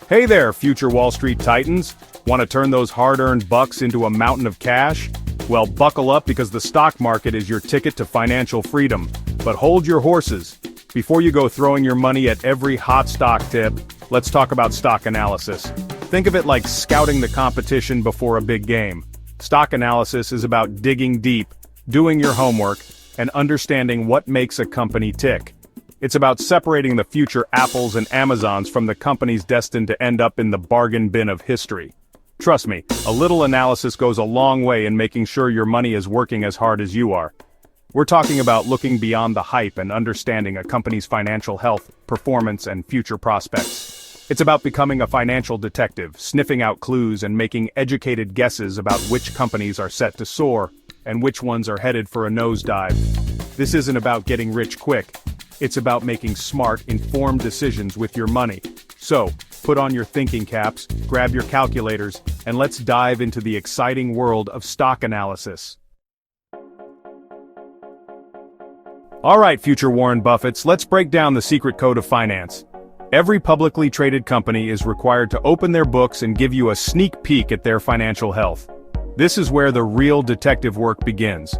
Hey there, future Wall Street titans. Want to turn those hard-earned bucks into a mountain of cash? Well, buckle up because the stock market is your ticket to financial freedom. But hold your horses. Before you go throwing your money at every hot stock tip, let's talk about stock analysis. Think of it like scouting the competition before a big game. Stock analysis is about digging deep, doing your homework, and understanding what makes a company tick. It's about separating the future Apples and Amazons from the companies destined to end up in the bargain bin of history. Trust me, a little analysis goes a long way in making sure your money is working as hard as you are. We're talking about looking beyond the hype and understanding a company's financial health, performance, and future prospects. It's about becoming a financial detective, sniffing out clues and making educated guesses about which companies are set to soar and which ones are headed for a nosedive. This isn't about getting rich quick. It's about making smart, informed decisions with your money. So, put on your thinking caps, grab your calculators, and let's dive into the exciting world of stock analysis. Alright, future Warren Buffetts, let's break down the secret code of finance. Every publicly traded company is required to open their books and give you a sneak peek at their financial health. This is where the real detective work begins.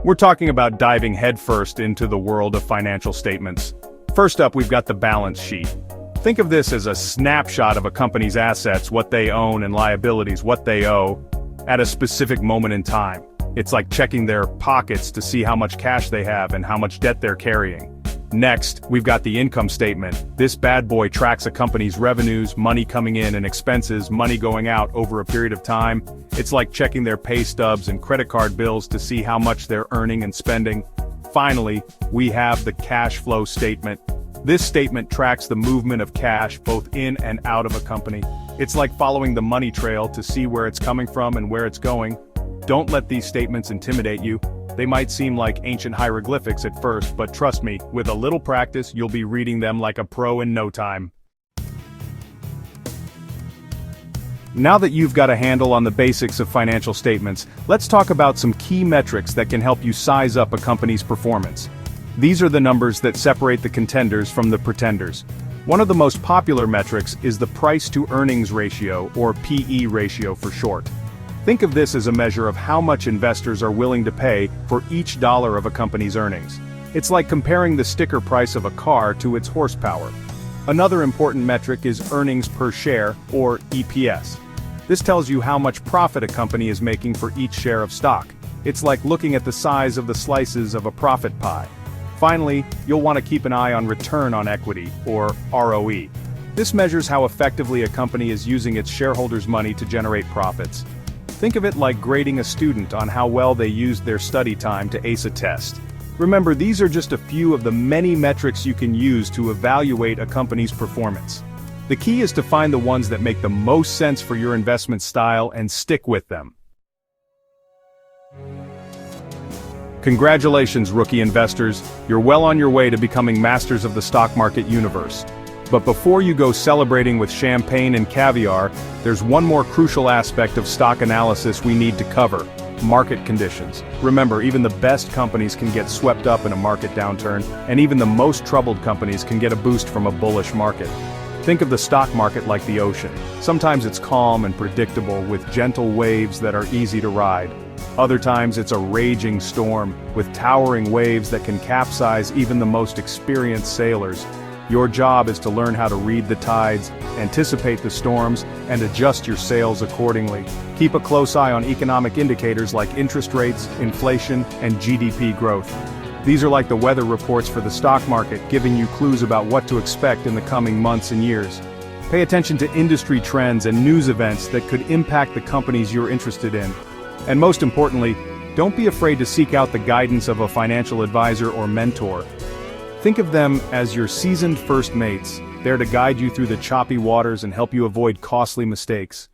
We're talking about diving headfirst into the world of financial statements. First up, we've got the balance sheet. Think of this as a snapshot of a company's assets, what they own, and liabilities, what they owe, at a specific moment in time. It's like checking their pockets to see how much cash they have and how much debt they're carrying. Next, we've got the income statement. This bad boy tracks a company's revenues, money coming in and expenses, money going out over a period of time. It's like checking their pay stubs and credit card bills to see how much they're earning and spending. Finally, we have the cash flow statement. This statement tracks the movement of cash both in and out of a company. It's like following the money trail to see where it's coming from and where it's going. Don't let these statements intimidate you. They might seem like ancient hieroglyphics at first, but trust me, with a little practice, you'll be reading them like a pro in no time. Now that you've got a handle on the basics of financial statements, let's talk about some key metrics that can help you size up a company's performance. These are the numbers that separate the contenders from the pretenders. One of the most popular metrics is the price-to-earnings ratio, or PE ratio for short. Think of this as a measure of how much investors are willing to pay for each dollar of a company's earnings. It's like comparing the sticker price of a car to its horsepower. Another important metric is earnings per share, or EPS. This tells you how much profit a company is making for each share of stock. It's like looking at the size of the slices of a profit pie. Finally, you'll want to keep an eye on return on equity, or ROE. This measures how effectively a company is using its shareholders' money to generate profits. Think of it like grading a student on how well they used their study time to ace a test. Remember, these are just a few of the many metrics you can use to evaluate a company's performance. The key is to find the ones that make the most sense for your investment style and stick with them. Congratulations, rookie investors. You're well on your way to becoming masters of the stock market universe. But before you go celebrating with champagne and caviar, there's one more crucial aspect of stock analysis we need to cover: market conditions. Remember, even the best companies can get swept up in a market downturn, and even the most troubled companies can get a boost from a bullish market. Think of the stock market like the ocean. Sometimes it's calm and predictable with gentle waves that are easy to ride. Other times it's a raging storm with towering waves that can capsize even the most experienced sailors. Your job is to learn how to read the tides, anticipate the storms, and adjust your sails accordingly. Keep a close eye on economic indicators like interest rates, inflation, and GDP growth. These are like the weather reports for the stock market, giving you clues about what to expect in the coming months and years. Pay attention to industry trends and news events that could impact the companies you're interested in. And most importantly, don't be afraid to seek out the guidance of a financial advisor or mentor. Think of them as your seasoned first mates, there to guide you through the choppy waters and help you avoid costly mistakes.